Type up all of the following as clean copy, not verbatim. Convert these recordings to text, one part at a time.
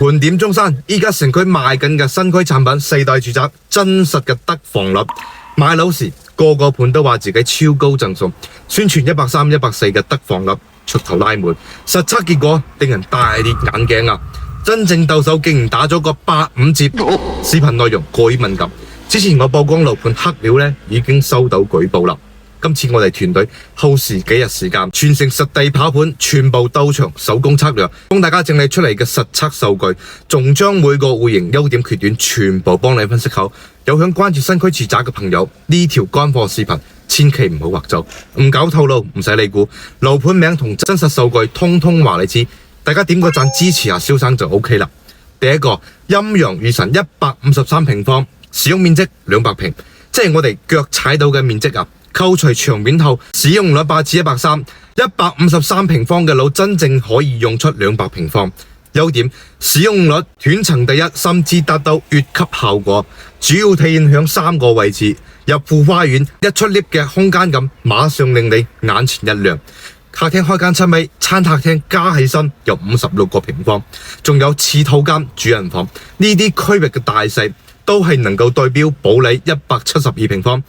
盤點中山，依家城區賣緊嘅新區產品4大住宅，真實嘅得房率。買樓時個個盤都話自己超高贈送，宣傳130、140嘅得房率，出頭拉滿，實測結果令人大跌眼鏡啊！真正鬥手竟然打咗個85折，視頻內容過於敏感。之前我曝光樓盤黑料呢，已經收到舉報啦。今次我哋團隊耗時幾日時間，全城實地跑盤，全部到場手工測量，幫大家整理出嚟嘅實測數據，仲將每個戶型優點缺點全部幫你分析好。有想關注新區住宅嘅朋友，呢條乾貨視頻千祈唔好劃走，唔搞透露，唔使理估，樓盤名同真實數據通通話你知。大家點個讚支持下蕭生就 OK 啦。第一個陰陽雨神153平方，使用面積200平，即係我哋腳踩到嘅面積啊。扣除牆面後，使用率8:130，153平方嘅樓真正可以用出200平方。優點，使用率斷層第一，甚至達到越級效果。主要體現響3個位置：入戶花園，一出 lift 嘅空間感，馬上令你眼前一亮。客廳開間7米，餐客廳加起身有56個平方，仲有次套間、主人房，呢啲區域嘅大細都係能夠代表保利172平方。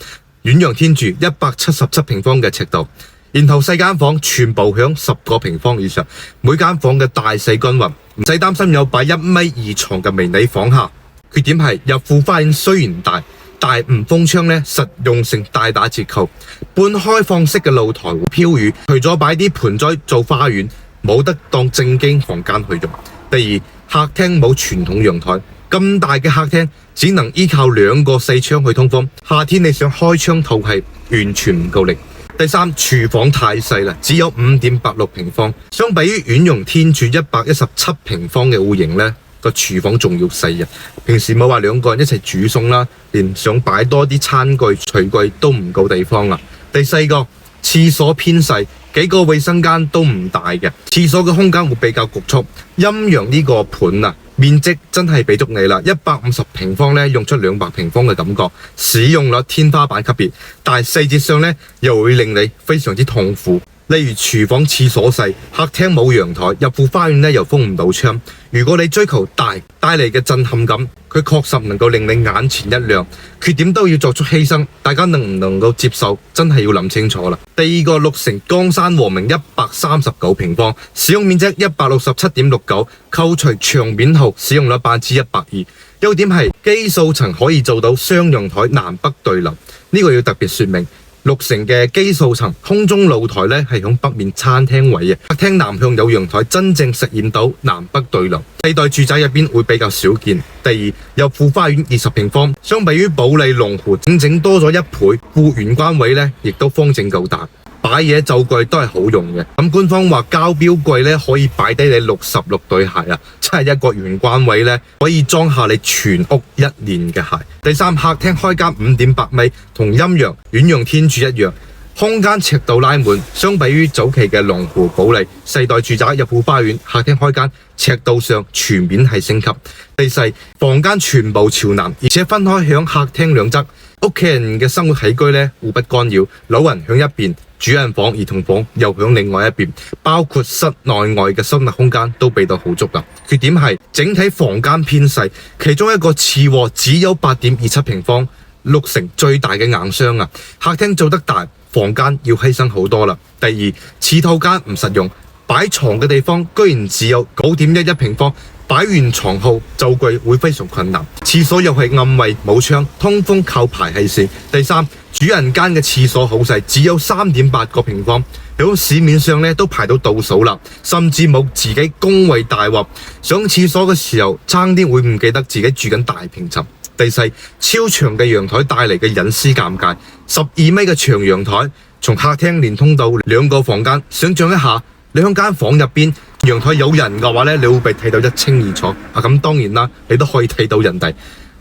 遠洋天柱177平方嘅尺度，然後細間房全部響10個平方以上，每間房嘅大細均勻，唔使擔心有擺1.2米床嘅迷你房下。缺點係入戶花園雖然大，但唔封窗呢，實用性大打折扣。半開放式嘅露台會飄雨，除咗擺啲盆栽做花園，冇得當正經房間去用。第二，客廳冇傳統陽台。咁大嘅客廳只能依靠2個4窗去通風，夏天你想開窗透氣完全唔夠力。第三，廚房太細啦，只有5.86平方，相比於遠洋天柱117平方嘅戶型呢，個廚房仲要細啊！平時冇話2個人一齊煮餸啦，連想擺多啲餐具、廚具都唔夠地方啊！第四個，廁所偏細，幾個衛生間都唔大嘅，廁所嘅空間會比較局促。陰陽呢個盤啊，面積真係俾足你啦，150平方呢，用出200平方嘅感覺，使用率天花板級別，但係細節上呢，又會令你非常之痛苦。例如廚房廁所細，客廳冇陽台，入戶花園呢又封唔到窗。如果你追求大帶嚟嘅震撼感，佢確實能夠令你眼前一亮。缺點都要作出犧牲，大家能唔能夠接受，真係要諗清楚啦。第二個綠城江山和明139平方，使用面積167.69，扣除牆面後，使用率120%。優點係基數層可以做到雙陽台南北對流，呢個要特別說明。綠城嘅基數層空中露台呢係響北面餐廳位嘅，客廳南向有陽台，真正實現到南北對流。世代住宅入邊會比較少見。第二，入戶花園20平方，相比於保利龍湖整整多咗1倍，戶玄關位呢亦都方正夠大。擺嘢就櫃都係好用嘅，咁官方話交標櫃呢可以擺低你66對鞋啊，真係一個玄關位呢可以裝下你全屋1年嘅鞋。第三，客廳開間5.8米，同陰陽遠洋天柱一樣，空間尺度拉滿，相比於早期嘅龍湖保利世代住宅入戶花園，客廳開間尺度上全面係升級。第四，房間全部朝南，而且分開響客廳兩側，屋企人嘅生活起居呢互不干擾，老人響一邊，主人房、兒童房又響另外一邊，包括室內外嘅收納空間都俾到好足啦。缺點係整體房間偏細，其中一個次臥只有8.27平方，綠城最大嘅硬傷啊！客廳做得大，房間要犧牲好多啦。第二，次套間唔實用，擺床嘅地方居然只有9.11平方。擺完床後，就櫃會非常困難。廁所又係暗位冇窗，通風靠排氣扇。第三，主人間嘅廁所好細，只有3.8個平方，喺市面上呢都排到倒數啦，甚至冇自己公衛大鑊。上廁所嘅時候，差啲會唔記得自己住緊大平層。第四，超長嘅陽台帶嚟嘅隱私尷尬，12米嘅長陽台，從客廳連通到2個房間。想象一下，你喺間房入邊，陽台有人嘅話呢，你會被睇到一清二楚啊！咁當然啦，你都可以睇到人哋。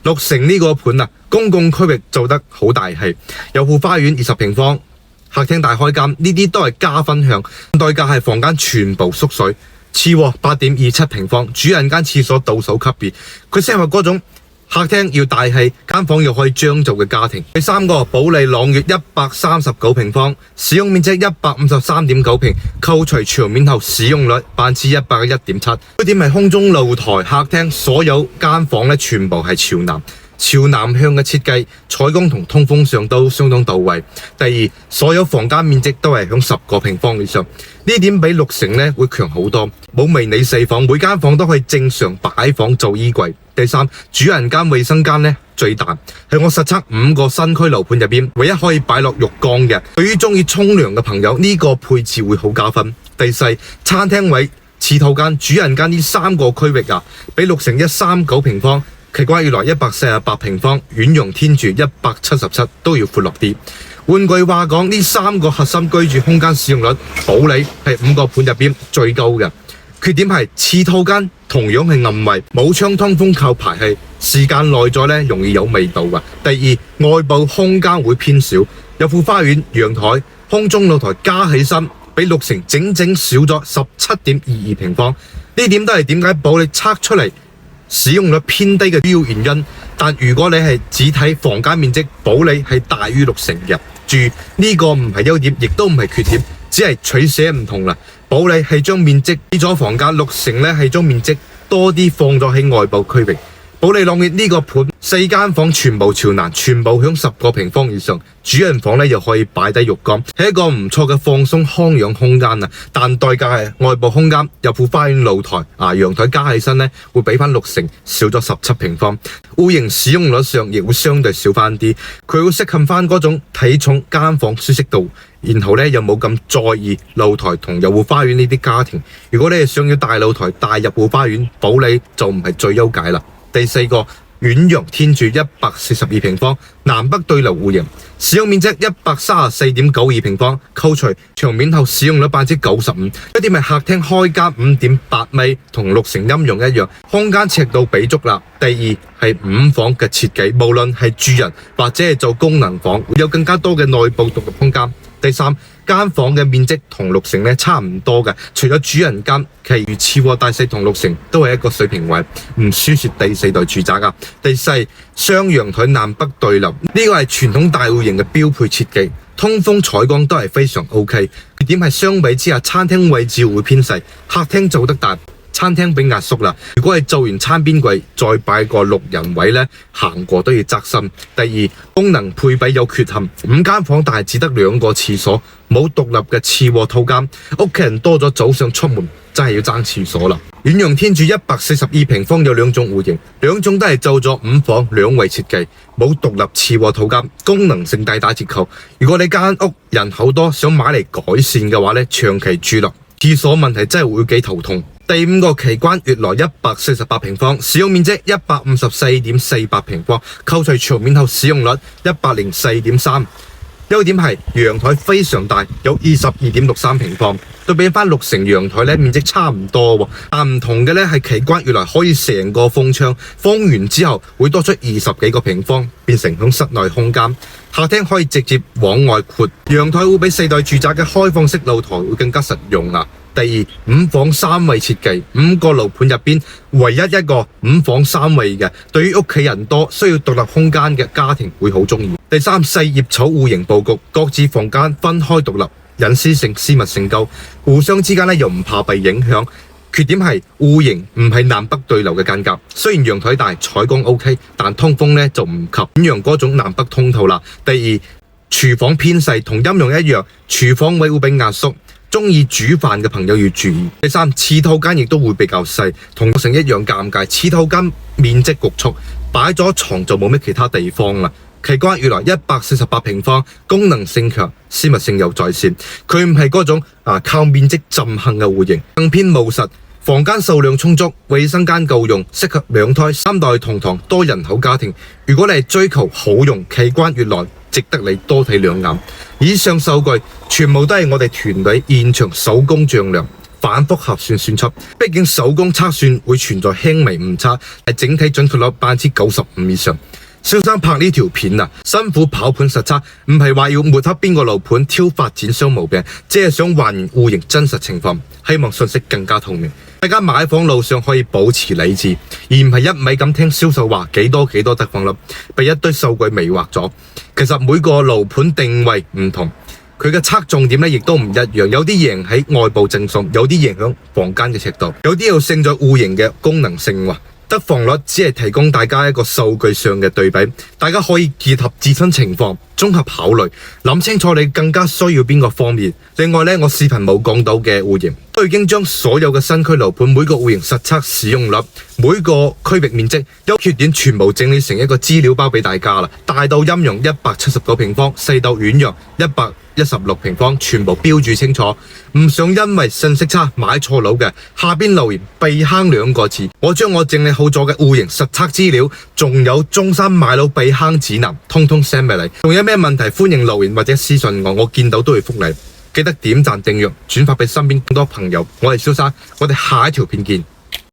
綠城呢個盤啊，公共區域做得好大氣，有戶花園20平方，客廳大開間，呢啲都係加分項。代價係房間全部縮水，次臥8.27平方，主人間廁所倒數級別。佢適合嗰種客廳要大氣，間房又可以將就嘅家庭。第三個，保利朗悅139平方，使用面積153.9平，扣除牆面後使用率101.7%。優點係空中露台、客廳所有間房咧全部係朝南。朝南向嘅設計，採光同通風上都相當到位。第二，所有房間面積都係響10個平方以上，呢點比綠城咧會強好多。冇迷你4房，每間房都可以正常擺放做衣櫃。第三，主人間衛生間咧最大，係我實測5個新區樓盤入邊唯一可以擺落浴缸嘅。對於中意沖涼嘅朋友，呢個配置會好加分。第四，餐廳位、次套間、主人間呢3個區域啊，比綠城139平方。奇怪，原來148平方，遠洋天柱177都要闊落啲。換句話講，呢3個核心居住空間使用率，保利係5個盤入邊最高嘅。缺點係次套間同樣係暗位，冇窗通風靠排氣，時間耐咗咧容易有味道㗎。第二，外部空間會偏少，有副花園、陽台、空中露台加起身，比綠城整整少咗17.22平方。呢點都係點解保利測出嚟使用率偏低嘅主要原因。但如果你係只睇房間面積，保利係大於綠城嘅。注意呢個唔係優點，亦都唔係缺點，只係取捨唔同啦。保利係將面積俾咗房間，綠城咧係將面積多啲放咗喺外部區域。保利朗悅呢個盤4間房全部朝南，全部響10個平方以上，主人房咧又可以擺低浴缸，係一個唔錯嘅放鬆康養空間啊！但代價係外部空間有副花園露台陽台加起身咧，會比翻綠城少咗17平方。戶型使用率上亦會相對少翻啲，佢會適合翻嗰種睇重間房舒適度，然後咧又冇咁在意露台同有戶花園呢啲家庭。如果你係想要大露台大入戶花園，保利就唔係最優解啦。第四個，遠洋天柱142平方，南北對流戶型，使用面積134.92平方，扣除牆面後使用率95%。一點係客廳開間5.8米，同綠城陰陽一樣，空間尺度俾足啦。第二係5房嘅設計，無論係住人或者係做功能房，會有更加多嘅內部獨立空間。第三，間房嘅面積同綠城咧差唔多嘅，除咗主人間，其餘次臥大細同綠城都係一個水平位，唔輸蝕第4代住宅噶。第四，雙陽台南北對流，呢個係傳統大戶型嘅標配設計，通風採光都係非常 OK。缺點係相比之下，餐廳位置會偏細，客廳做得大，餐廳俾壓縮啦。如果係做完餐邊櫃再擺個6人位咧，行過都要側身。第二，功能配比有缺陷，5間房但係只得2個廁所，冇獨立嘅次臥套間，屋企人多咗早上出門真係要爭廁所啦。遠洋天柱142平方有2種戶型，2種都係做咗5房2衛設計，冇獨立次臥套間，功能性大打折扣。如果你間屋人口多，想買嚟改善嘅話咧，長期住落廁所問題真係會幾頭痛。第5個，奇觀悅來148平方，使用面積154.48平方，扣除牆面後使用率104.3%。優點係陽台非常大，有22.63平方，對比翻綠城陽台咧面積差唔多喎。但唔同嘅咧係奇觀悅來可以成個封窗，封完之後會多出20幾個平方，變成響室內空間。客廳可以直接往外闊，陽台會比4代住宅嘅開放式露台會更加實用啊。第二，5房3衛設計，5個樓盤入邊唯一一個5房3衛嘅，對於屋企人多需要獨立空間嘅家庭會好中意。第三，細葉草戶型佈局，各自房間分開獨立，隱私性、私密性高，互相之間又唔怕被影響。缺點係戶型唔係南北對流嘅間隔，雖然陽台大，採光 OK， 但通風就唔及遠洋嗰種南北通透啦。第二，廚房偏細，同陰陽一樣，廚房位會被壓縮。中意煮飯嘅朋友要注意。第三，次套間亦都會比較細，同綠城一樣尷尬。次套間面積局促，擺咗床就冇咩其他地方啦。奇觀悅來148平方，功能性強，私密性又在線。佢唔係嗰種靠面積浸幸嘅戶型，更偏務實。房間數量充足，衛生間夠用，適合2胎3代同堂多人口家庭。如果你係追求好用，奇觀悅來值得你多睇2眼。以上數據全部都係我哋團隊現場手工丈量反覆核算算出，畢竟手工測算會存在輕微誤差，係整體準確率95%以上。蕭生拍呢條片辛苦跑盤實測，唔係話要抹黑邊個樓盤挑發展商毛病，只係想還原戶型真實情況，希望信息更加透明。大家買房路上可以保持理智，而唔係一味咁聽銷售話幾多得房率，被一堆數據迷惑咗。其實每個樓盤定位唔同，佢嘅側重點咧亦都唔一樣，有啲贏喺外部正數，有啲贏響房間嘅尺度，有啲又勝在戶型嘅功能性。得房率只係提供大家一個數據上嘅對比，大家可以結合自身情況綜合考慮，諗清楚你更加需要邊個方面。另外呢，我視頻冇講到嘅戶型，都已經將所有嘅新區樓盤每個戶型實測使用率、每個區域面積、優缺點全部整理成一個資料包俾大家啦。大到陰陽179平方，細到遠洋116平方，全部標注清楚。唔想因為信息差買錯樓嘅，下邊留言避坑2個字，我將我整理好咗嘅戶型實測資料，仲有中山買樓避坑指南，通通 send 俾你。仲有咩問題歡迎留言或者私信我見到都會覆你。記得點讚訂閱轉發俾身邊更多朋友。我係蕭生，我哋下一條片見。